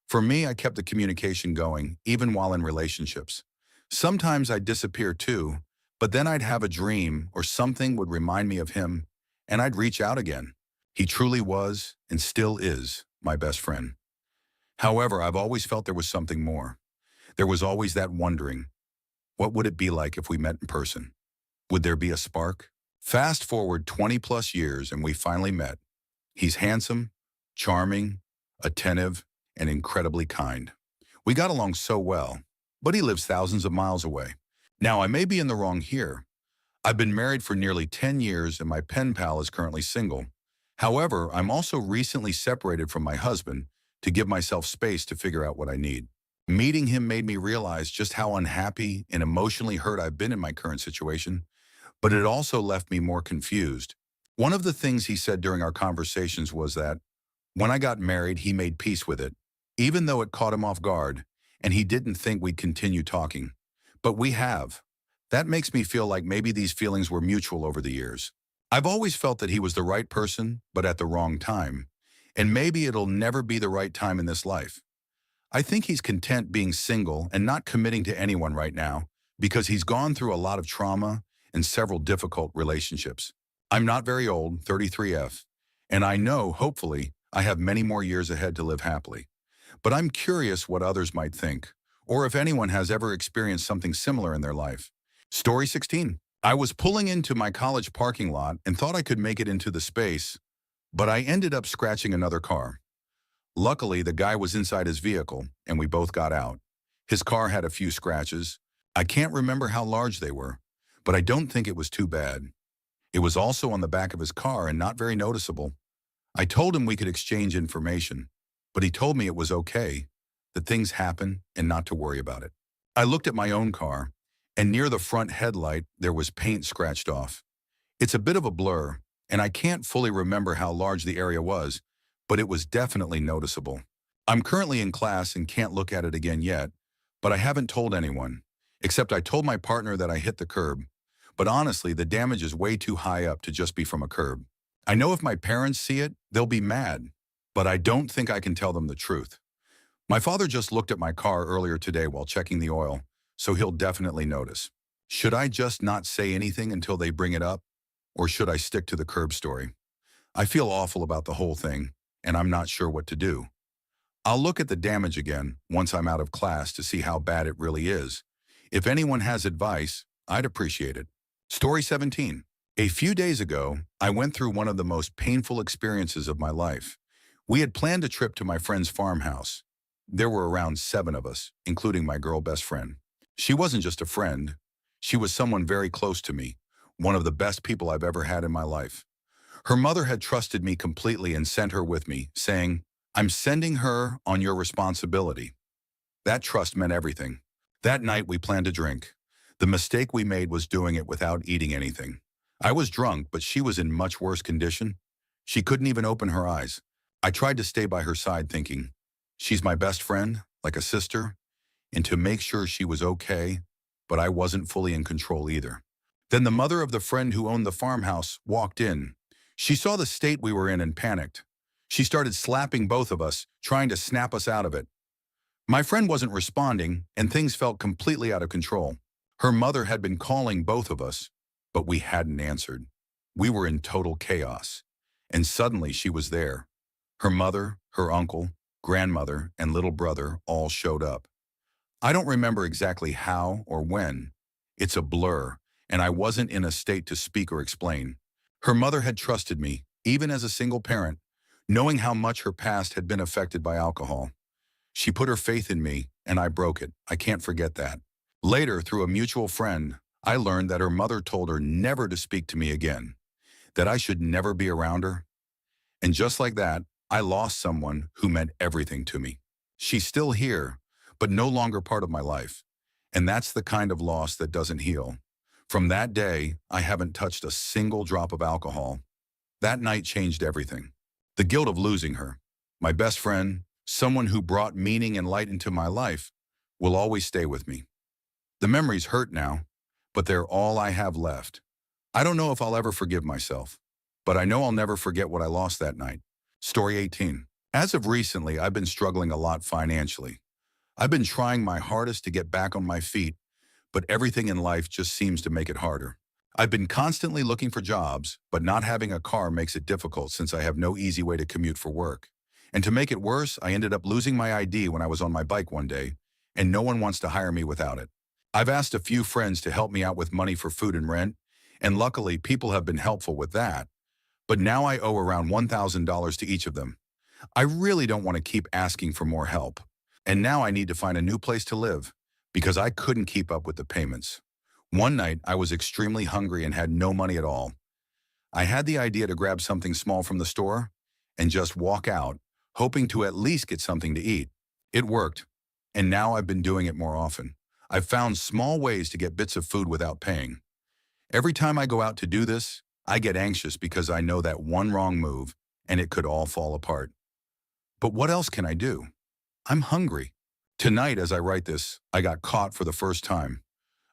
For me, I kept the communication going, even while in relationships. Sometimes I'd disappear too, but then I'd have a dream or something would remind me of him, and I'd reach out again. He truly was, and still is, my best friend. However, I've always felt there was something more. There was always that wondering, what would it be like if we met in person? Would there be a spark? Fast forward 20 plus years and we finally met. He's handsome, charming, attentive, and incredibly kind. We got along so well, but he lives thousands of miles away. Now, I may be in the wrong here. I've been married for nearly 10 years and my pen pal is currently single. However, I'm also recently separated from my husband to give myself space to figure out what I need. Meeting him made me realize just how unhappy and emotionally hurt I've been in my current situation, but it also left me more confused. One of the things he said during our conversations was that when I got married, he made peace with it, even though it caught him off guard, and he didn't think we'd continue talking. But we have. That makes me feel like maybe these feelings were mutual over the years. I've always felt that he was the right person, but at the wrong time. And maybe it'll never be the right time in this life. I think he's content being single and not committing to anyone right now because he's gone through a lot of trauma and several difficult relationships. I'm not very old, 33F, and I know, hopefully, I have many more years ahead to live happily. But I'm curious what others might think, or if anyone has ever experienced something similar in their life. Story 16. I was pulling into my college parking lot and thought I could make it into the space, but I ended up scratching another car. Luckily, the guy was inside his vehicle, and we both got out. His car had a few scratches. I can't remember how large they were, but I don't think it was too bad. It was also on the back of his car and not very noticeable. I told him we could exchange information, but he told me it was okay, that things happen and not to worry about it. I looked at my own car, and near the front headlight, there was paint scratched off. It's a bit of a blur, and I can't fully remember how large the area was, but it was definitely noticeable. I'm currently in class and can't look at it again yet, but I haven't told anyone, except I told my partner that I hit the curb. But honestly, the damage is way too high up to just be from a curb. I know if my parents see it, they'll be mad, but I don't think I can tell them the truth. My father just looked at my car earlier today while checking the oil, so he'll definitely notice. Should I just not say anything until they bring it up, or should I stick to the curb story? I feel awful about the whole thing, and I'm not sure what to do. I'll look at the damage again once I'm out of class to see how bad it really is. If anyone has advice, I'd appreciate it. Story 17. A few days ago, I went through one of the most painful experiences of my life. We had planned a trip to my friend's farmhouse. There were around 7 of us, including my girl best friend. She wasn't just a friend. She was someone very close to me, one of the best people I've ever had in my life. Her mother had trusted me completely and sent her with me, saying, "I'm sending her on your responsibility." That trust meant everything. That night we planned a drink. The mistake we made was doing it without eating anything. I was drunk, but she was in much worse condition. She couldn't even open her eyes. I tried to stay by her side thinking, she's my best friend, like a sister, and to make sure she was okay, but I wasn't fully in control either. Then the mother of the friend who owned the farmhouse walked in. She saw the state we were in and panicked. She started slapping both of us, trying to snap us out of it. My friend wasn't responding, and things felt completely out of control. Her mother had been calling both of us, but we hadn't answered. We were in total chaos. And suddenly she was there. Her mother, her uncle, grandmother, and little brother all showed up. I don't remember exactly how or when. It's a blur, and I wasn't in a state to speak or explain. Her mother had trusted me, even as a single parent, knowing how much her past had been affected by alcohol. She put her faith in me, and I broke it. I can't forget that. Later, through a mutual friend, I learned that her mother told her never to speak to me again, that I should never be around her. And just like that, I lost someone who meant everything to me. She's still here, but no longer part of my life. And that's the kind of loss that doesn't heal. From that day, I haven't touched a single drop of alcohol. That night changed everything. The guilt of losing her, my best friend, someone who brought meaning and light into my life, will always stay with me. The memories hurt now, but they're all I have left. I don't know if I'll ever forgive myself, but I know I'll never forget what I lost that night. Story 18. As of recently, I've been struggling a lot financially. I've been trying my hardest to get back on my feet, but everything in life just seems to make it harder. I've been constantly looking for jobs, but not having a car makes it difficult since I have no easy way to commute for work. And to make it worse, I ended up losing my ID when I was on my bike one day, and no one wants to hire me without it. I've asked a few friends to help me out with money for food and rent, and luckily people have been helpful with that. But now I owe around $1,000 to each of them. I really don't want to keep asking for more help. And now I need to find a new place to live because I couldn't keep up with the payments. One night, I was extremely hungry and had no money at all. I had the idea to grab something small from the store and just walk out, hoping to at least get something to eat. It worked, and now I've been doing it more often. I've found small ways to get bits of food without paying. Every time I go out to do this, I get anxious because I know that one wrong move and it could all fall apart. But what else can I do? I'm hungry. Tonight, as I write this, I got caught for the first time.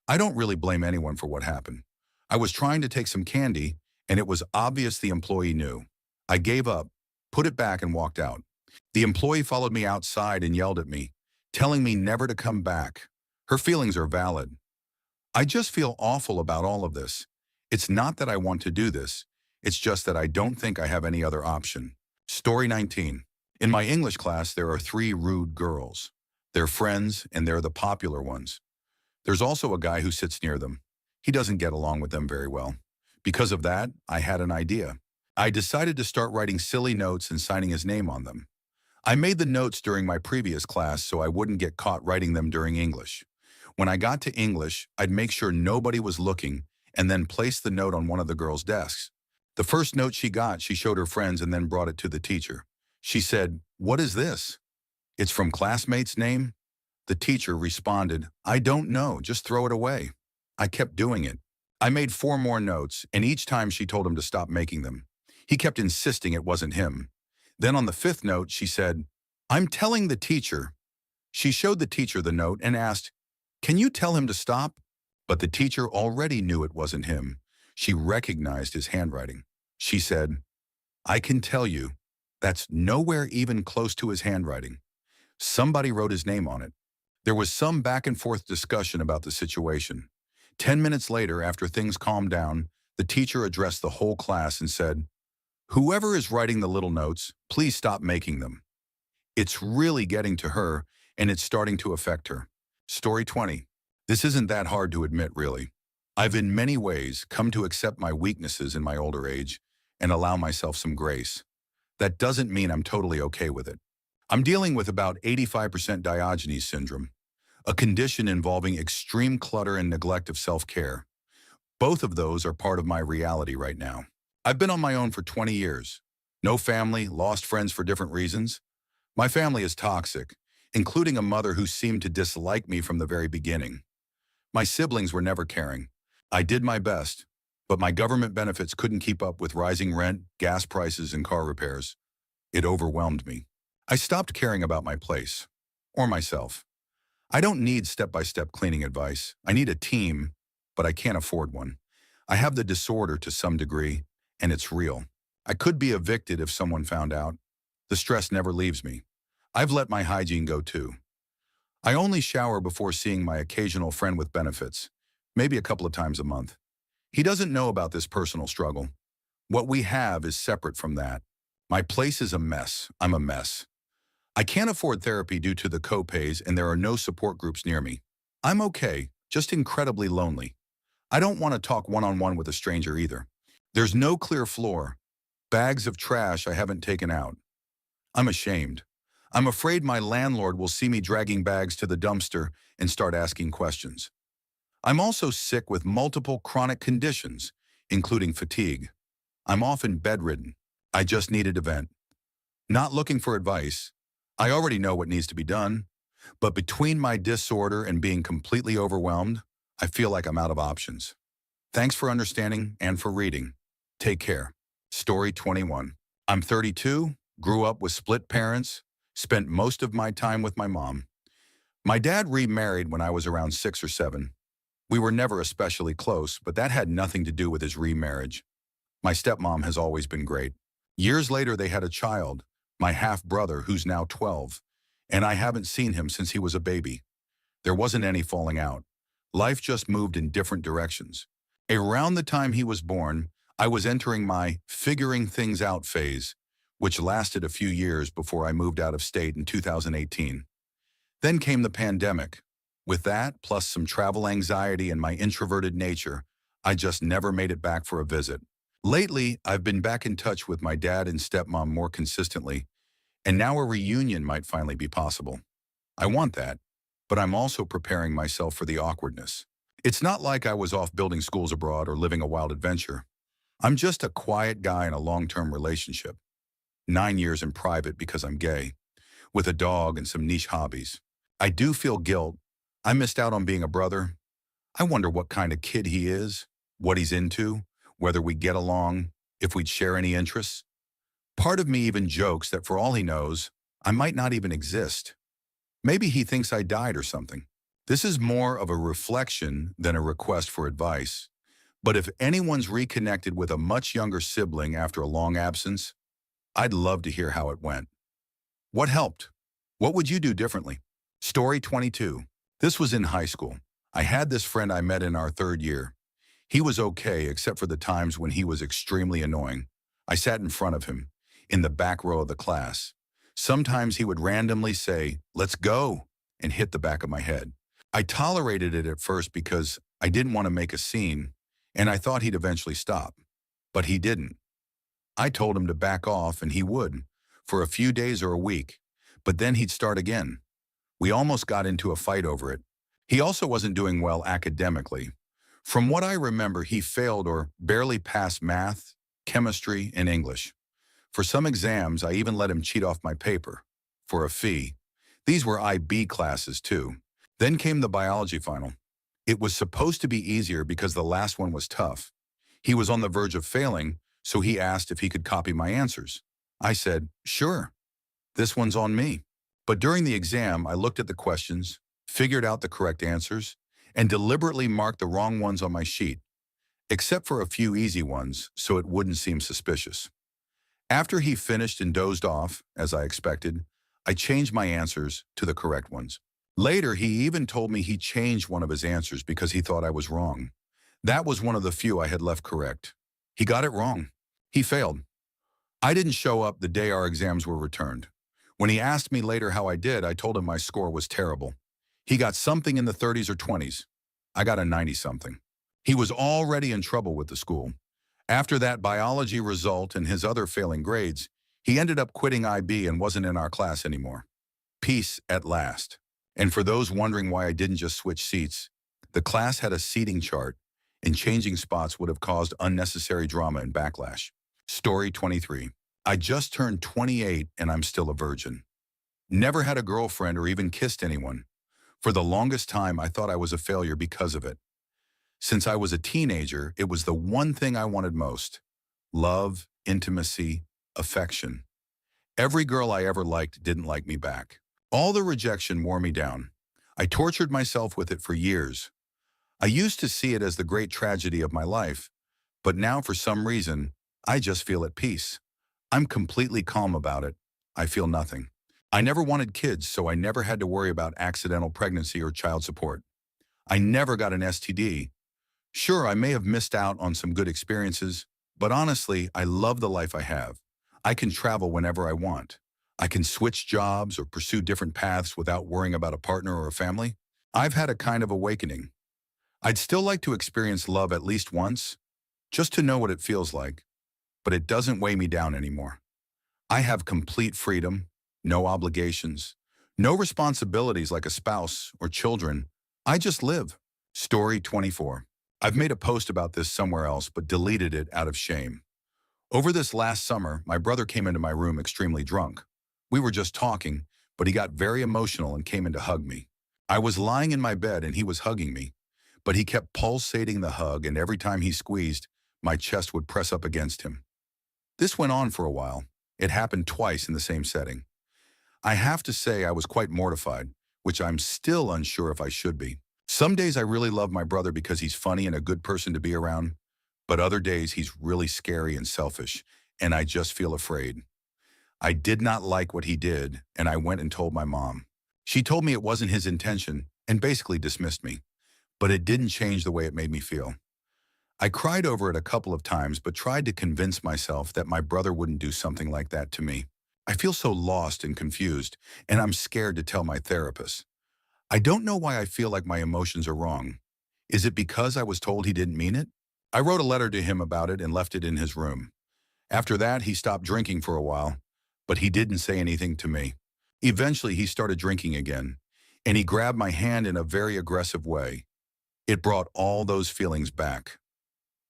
I don't really blame anyone for what happened. I was trying to take some candy, and it was obvious the employee knew. I gave up, put it back, and walked out. The employee followed me outside and yelled at me, telling me never to come back. Her feelings are valid. I just feel awful about all of this. It's not that I want to do this. It's just that I don't think I have any other option. Story 19. In my English class, there are 3 rude girls. They're friends, and they're the popular ones. There's also a guy who sits near them. He doesn't get along with them very well. Because of that, I had an idea. I decided to start writing silly notes and signing his name on them. I made the notes during my previous class so I wouldn't get caught writing them during English. When I got to English, I'd make sure nobody was looking and then place the note on one of the girls' desks. The first note she got, she showed her friends and then brought it to the teacher. She said, "What is this?" "It's from classmate's name." The teacher responded, "I don't know, just throw it away." I kept doing it. I made 4 more notes, and each time she told him to stop making them. He kept insisting it wasn't him. Then on the 5th note, she said, "I'm telling the teacher." She showed the teacher the note and asked, "Can you tell him to stop?" But the teacher already knew it wasn't him. She recognized his handwriting. She said, "I can tell you, that's nowhere even close to his handwriting. Somebody wrote his name on it." There was some back and forth discussion about the situation. 10 minutes later, after things calmed down, the teacher addressed the whole class and said, "Whoever is writing the little notes, please stop making them. It's really getting to her, and it's starting to affect her." Story 20. This isn't that hard to admit, really. I've in many ways come to accept my weaknesses in my older age and allow myself some grace. That doesn't mean I'm totally okay with it. I'm dealing with about 85% Diogenes syndrome, a condition involving extreme clutter and neglect of self-care. Both of those are part of my reality right now. I've been on my own for 20 years. No family, lost friends for different reasons. My family is toxic, including a mother who seemed to dislike me from the very beginning. My siblings were never caring. I did my best, but my government benefits couldn't keep up with rising rent, gas prices, and car repairs. It overwhelmed me. I stopped caring about my place, or myself. I don't need step-by-step cleaning advice. I need a team, but I can't afford one. I have the disorder to some degree, and it's real. I could be evicted if someone found out. The stress never leaves me. I've let my hygiene go too. I only shower before seeing my occasional friend with benefits, maybe a couple of times a month. He doesn't know about this personal struggle. What we have is separate from that. My place is a mess. I'm a mess. I can't afford therapy due to the co-pays, and there are no support groups near me. I'm okay, just incredibly lonely. I don't want to talk one-on-one with a stranger either. There's no clear floor. Bags of trash I haven't taken out. I'm ashamed. I'm afraid my landlord will see me dragging bags to the dumpster and start asking questions. I'm also sick with multiple chronic conditions, including fatigue. I'm often bedridden. I just needed a vent. Not looking for advice. I already know what needs to be done. But between my disorder and being completely overwhelmed, I feel like I'm out of options. Thanks for understanding and for reading. Take care. Story 21. I'm 32, grew up with split parents, spent most of my time with my mom. My dad remarried when I was around 6 or 7. We were never especially close, but that had nothing to do with his remarriage. My stepmom has always been great. Years later, they had a child, my half-brother, who's now 12, and I haven't seen him since he was a baby. There wasn't any falling out. Life just moved in different directions. Around the time he was born, I was entering my figuring things out phase, which lasted a few years before I moved out of state in 2018. Then came the pandemic. With that, plus some travel anxiety and my introverted nature, I just never made it back for a visit. Lately, I've been back in touch with my dad and stepmom more consistently, and now a reunion might finally be possible. I want that, but I'm also preparing myself for the awkwardness. It's not like I was off building schools abroad or living a wild adventure. I'm just a quiet guy in a long-term relationship. 9 years in private because I'm gay, with a dog and some niche hobbies. I do feel guilt. I missed out on being a brother. I wonder what kind of kid he is, what he's into, whether we get along, if we'd share any interests. Part of me even jokes that for all he knows, I might not even exist. Maybe he thinks I died or something. This is more of a reflection than a request for advice. But if anyone's reconnected with a much younger sibling after a long absence, I'd love to hear how it went. What helped? What would you do differently? Story 22. This was in high school. I had this friend I met in our third year. He was okay except for the times when he was extremely annoying. I sat in front of him, in the back row of the class. Sometimes he would randomly say, "Let's go," and hit the back of my head. I tolerated it at first because I didn't want to make a scene, and I thought he'd eventually stop. But he didn't. I told him to back off, and he would, for a few days or a week, but then he'd start again. We almost got into a fight over it. He also wasn't doing well academically. From what I remember, he failed or barely passed math, chemistry, and English. For some exams, I even let him cheat off my paper, for a fee. These were IB classes too. Then came the biology final. It was supposed to be easier because the last one was tough. He was on the verge of failing, so he asked if he could copy my answers. I said, "Sure, this one's on me." But during the exam, I looked at the questions, figured out the correct answers, and deliberately marked the wrong ones on my sheet, except for a few easy ones so it wouldn't seem suspicious. After he finished and dozed off, as I expected, I changed my answers to the correct ones. Later, he even told me he changed one of his answers because he thought I was wrong. That was one of the few I had left correct. He got it wrong. He failed. I didn't show up the day our exams were returned. When he asked me later how I did, I told him my score was terrible. He got something in the 30s or 20s. I got a 90-something. He was already in trouble with the school. After that biology result and his other failing grades, he ended up quitting IB and wasn't in our class anymore. Peace at last. And for those wondering why I didn't just switch seats, the class had a seating chart, and changing spots would have caused unnecessary drama and backlash. Story 23. I just turned 28 and I'm still a virgin. Never had a girlfriend or even kissed anyone. For the longest time, I thought I was a failure because of it. Since I was a teenager, it was the one thing I wanted most: love, intimacy, affection. Every girl I ever liked didn't like me back. All the rejection wore me down. I tortured myself with it for years. I used to see it as the great tragedy of my life, but now for some reason, I just feel at peace. I'm completely calm about it. I feel nothing. I never wanted kids, so I never had to worry about accidental pregnancy or child support. I never got an STD. Sure, I may have missed out on some good experiences, but honestly, I love the life I have. I can travel whenever I want. I can switch jobs or pursue different paths without worrying about a partner or a family. I've had a kind of awakening. I'd still like to experience love at least once, just to know what it feels like, but it doesn't weigh me down anymore. I have complete freedom, no obligations, no responsibilities like a spouse or children. I just live. Story 24. I've made a post about this somewhere else, but deleted it out of shame. Over this last summer, my brother came into my room extremely drunk. We were just talking, but he got very emotional and came in to hug me. I was lying in my bed and he was hugging me, but he kept pulsating the hug, and every time he squeezed, my chest would press up against him. This went on for a while. It happened twice in the same setting. I have to say I was quite mortified, which I'm still unsure if I should be. Some days I really love my brother because he's funny and a good person to be around, but other days he's really scary and selfish, and I just feel afraid. I did not like what he did, and I went and told my mom. She told me it wasn't his intention and basically dismissed me, but it didn't change the way it made me feel. I cried over it a couple of times, but tried to convince myself that my brother wouldn't do something like that to me. I feel so lost and confused, and I'm scared to tell my therapist. I don't know why I feel like my emotions are wrong. Is it because I was told he didn't mean it? I wrote a letter to him about it and left it in his room. After that, he stopped drinking for a while, but he didn't say anything to me. Eventually, he started drinking again, and he grabbed my hand in a very aggressive way. It brought all those feelings back.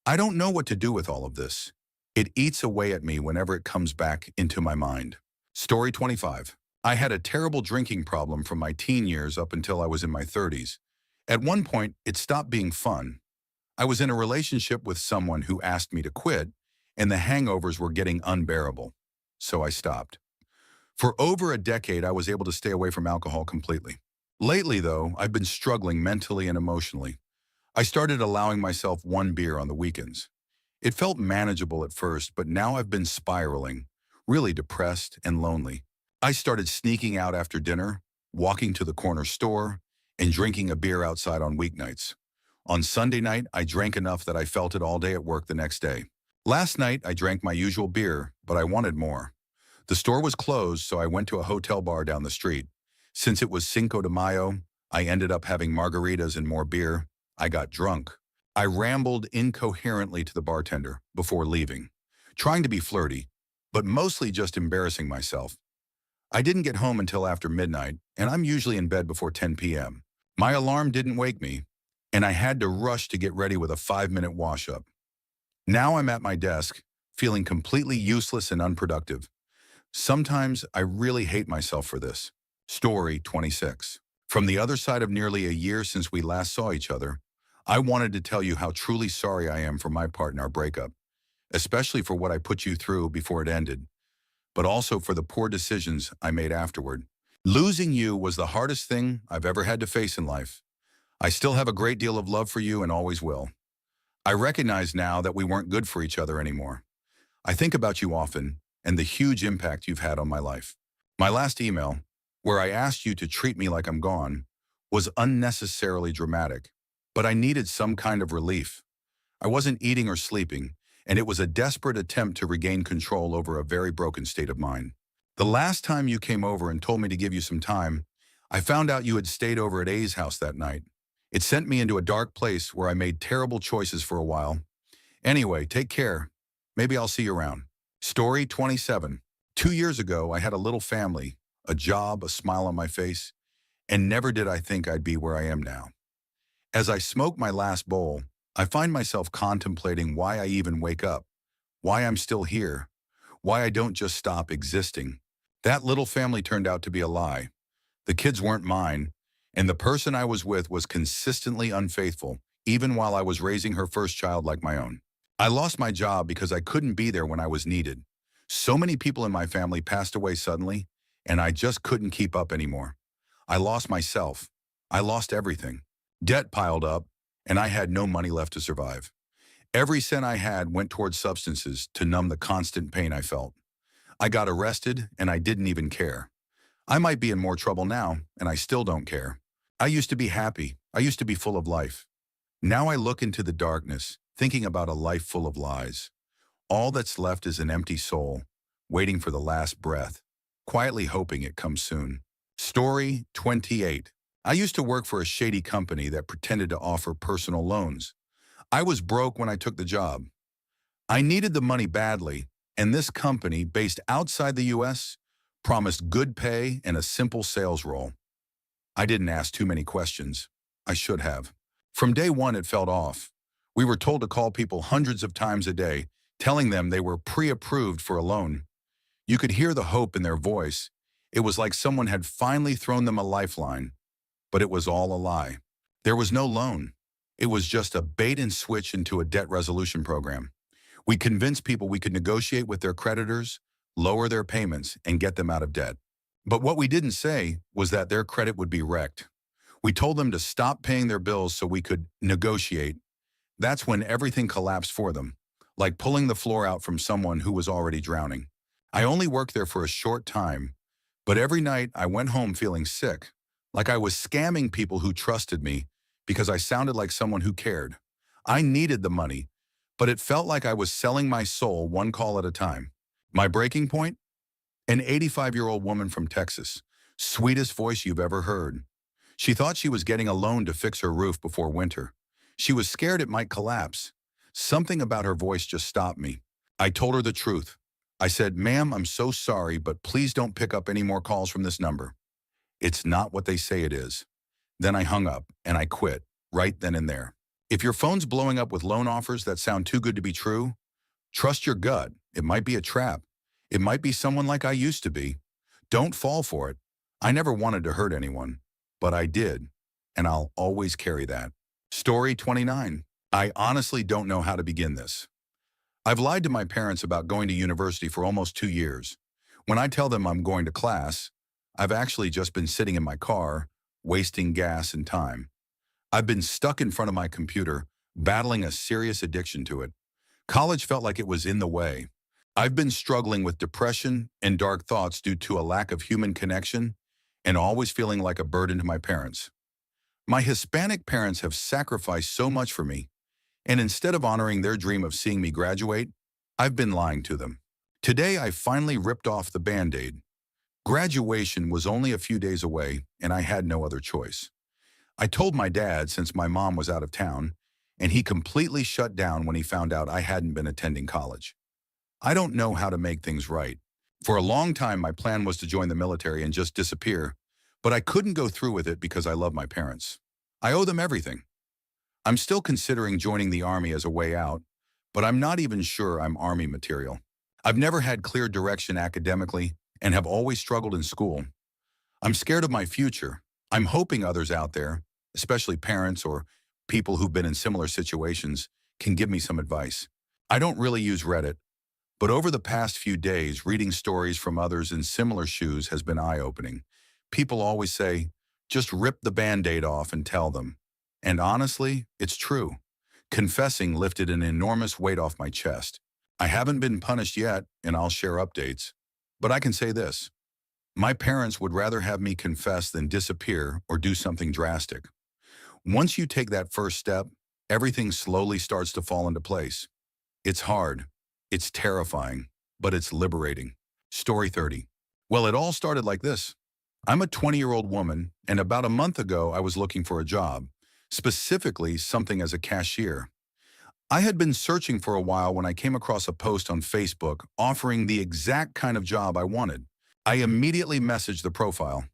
I don't know what to do with all of this. It eats away at me whenever it comes back into my mind. Story 25. I had a terrible drinking problem from my teen years up until I was in my 30s. At one point, it stopped being fun. I was in a relationship with someone who asked me to quit, and the hangovers were getting unbearable. So I stopped. For over a decade, I was able to stay away from alcohol completely. Lately, though, I've been struggling mentally and emotionally. I started allowing myself one beer on the weekends. It felt manageable at first, but now I've been spiraling, really depressed and lonely. I started sneaking out after dinner, walking to the corner store, and drinking a beer outside on weeknights. On Sunday night, I drank enough that I felt it all day at work the next day. Last night, I drank my usual beer, but I wanted more. The store was closed, so I went to a hotel bar down the street. Since it was Cinco de Mayo, I ended up having margaritas and more beer. I got drunk. I rambled incoherently to the bartender before leaving, trying to be flirty, but mostly just embarrassing myself. I didn't get home until after midnight, and I'm usually in bed before 10 p.m. My alarm didn't wake me, and I had to rush to get ready with a 5-minute wash-up. Now I'm at my desk, feeling completely useless and unproductive. Sometimes I really hate myself for this. Story 26. From the other side of nearly a year since we last saw each other, I wanted to tell you how truly sorry I am for my part in our breakup, especially for what I put you through before it ended, but also for the poor decisions I made afterward. Losing you was the hardest thing I've ever had to face in life. I still have a great deal of love for you and always will. I recognize now that we weren't good for each other anymore. I think about you often and the huge impact you've had on my life. My last email, where I asked you to treat me like I'm gone, was unnecessarily dramatic, but I needed some kind of relief. I wasn't eating or sleeping, and it was a desperate attempt to regain control over a very broken state of mind. The last time you came over and told me to give you some time, I found out you had stayed over at A's house that night. It sent me into a dark place where I made terrible choices for a while. Anyway, take care. Maybe I'll see you around. Story 27. 2 years ago, I had a little family, a job, a smile on my face, and never did I think I'd be where I am now. As I smoke my last bowl, I find myself contemplating why I even wake up, why I'm still here, why I don't just stop existing. That little family turned out to be a lie. The kids weren't mine, and the person I was with was consistently unfaithful, even while I was raising her first child like my own. I lost my job because I couldn't be there when I was needed. So many people in my family passed away suddenly, and I just couldn't keep up anymore. I lost myself. I lost everything. Debt piled up, and I had no money left to survive. Every cent I had went towards substances to numb the constant pain I felt. I got arrested, and I didn't even care. I might be in more trouble now, and I still don't care. I used to be happy. I used to be full of life. Now I look into the darkness, thinking about a life full of lies. All that's left is an empty soul, waiting for the last breath, quietly hoping it comes soon. Story 28. I used to work for a shady company that pretended to offer personal loans. I was broke when I took the job. I needed the money badly, and this company, based outside the U.S., promised good pay and a simple sales role. I didn't ask too many questions. I should have. From day one, it felt off. We were told to call people hundreds of times a day, telling them they were pre-approved for a loan. You could hear the hope in their voice. It was like someone had finally thrown them a lifeline, but it was all a lie. There was no loan. It was just a bait and switch into a debt resolution program. We convinced people we could negotiate with their creditors, lower their payments, and get them out of debt. But what we didn't say was that their credit would be wrecked. We told them to stop paying their bills so we could negotiate. That's when everything collapsed for them, like pulling the floor out from someone who was already drowning. I only worked there for a short time, but every night I went home feeling sick, like I was scamming people who trusted me because I sounded like someone who cared. I needed the money but it felt like I was selling my soul one call at a time. My breaking point? An 85-year-old woman from Texas. Sweetest voice you've ever heard. She thought she was getting a loan to fix her roof before winter. She was scared it might collapse. Something about her voice just stopped me. I told her the truth. I said, "Ma'am, I'm so sorry, but please don't pick up any more calls from this number. It's not what they say it is." Then I hung up and I quit, right then and there. If your phone's blowing up with loan offers that sound too good to be true, trust your gut. It might be a trap. It might be someone like I used to be. Don't fall for it. I never wanted to hurt anyone, but I did, and I'll always carry that. Story 29. I honestly don't know how to begin this. I've lied to my parents about going to university for almost 2 years. When I tell them I'm going to class, I've actually just been sitting in my car, wasting gas and time. I've been stuck in front of my computer, battling a serious addiction to it. College felt like it was in the way. I've been struggling with depression and dark thoughts due to a lack of human connection and always feeling like a burden to my parents. My Hispanic parents have sacrificed so much for me, and instead of honoring their dream of seeing me graduate, I've been lying to them. Today, I finally ripped off the Band-Aid. Graduation was only a few days away, and I had no other choice. I told my dad since my mom was out of town, and he completely shut down when he found out I hadn't been attending college. I don't know how to make things right. For a long time, my plan was to join the military and just disappear, but I couldn't go through with it because I love my parents. I owe them everything. I'm still considering joining the Army as a way out, but I'm not even sure I'm Army material. I've never had clear direction academically and have always struggled in school. I'm scared of my future. I'm hoping others out there, especially parents or people who've been in similar situations, can give me some advice. I don't really use Reddit, but over the past few days, reading stories from others in similar shoes has been eye-opening. People always say, just rip the Band-Aid off and tell them. And honestly, it's true. Confessing lifted an enormous weight off my chest. I haven't been punished yet, and I'll share updates. But I can say this. My parents would rather have me confess than disappear or do something drastic. Once you take that first step, everything slowly starts to fall into place. It's hard. It's terrifying, but it's liberating. Story 30. Well, it all started like this. I'm a 20-year-old woman, and about a month ago, I was looking for a job, specifically something as a cashier. I had been searching for a while when I came across a post on Facebook offering the exact kind of job I wanted. I immediately messaged the profile.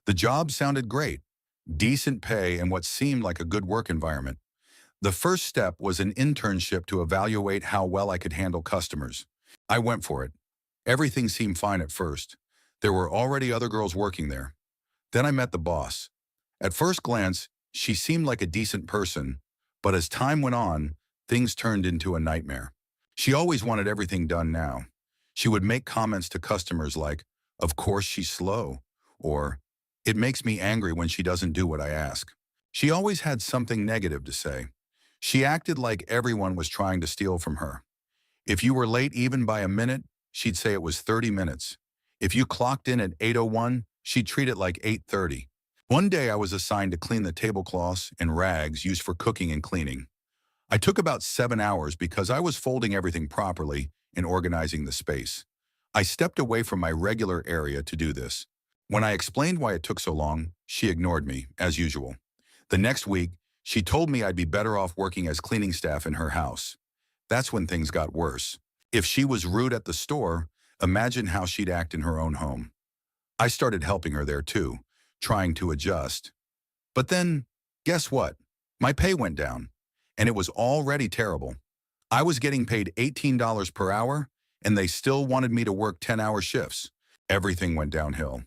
The job sounded great, decent pay, and what seemed like a good work environment. The first step was an internship to evaluate how well I could handle customers. I went for it. Everything seemed fine at first. There were already other girls working there. Then I met the boss. At first glance, she seemed like a decent person, but as time went on, things turned into a nightmare. She always wanted everything done now. She would make comments to customers like, "Of course she's slow," or "It makes me angry when she doesn't do what I ask." She always had something negative to say. She acted like everyone was trying to steal from her. If you were late even by a minute, she'd say it was 30 minutes. If you clocked in at 8:01, she'd treat it like 8:30. One day I was assigned to clean the tablecloths and rags used for cooking and cleaning. I took about 7 hours because I was folding everything properly and organizing the space. I stepped away from my regular area to do this. When I explained why it took so long, she ignored me, as usual. The next week, she told me I'd be better off working as cleaning staff in her house. That's when things got worse. If she was rude at the store, imagine how she'd act in her own home. I started helping her there too, trying to adjust. But then, guess what? My pay went down, and it was already terrible. I was getting paid $18 per hour, and they still wanted me to work 10-hour shifts. Everything went downhill.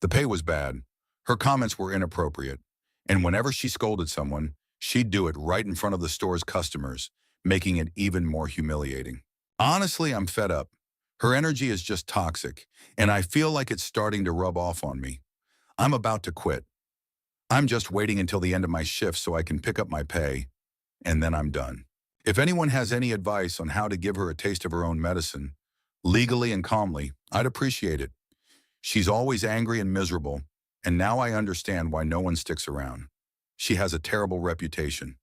The pay was bad. Her comments were inappropriate. And whenever she scolded someone, she'd do it right in front of the store's customers, making it even more humiliating. Honestly, I'm fed up. Her energy is just toxic, and I feel like it's starting to rub off on me. I'm about to quit. I'm just waiting until the end of my shift so I can pick up my pay, and then I'm done. If anyone has any advice on how to give her a taste of her own medicine, legally and calmly, I'd appreciate it. She's always angry and miserable, and now I understand why no one sticks around. She has a terrible reputation.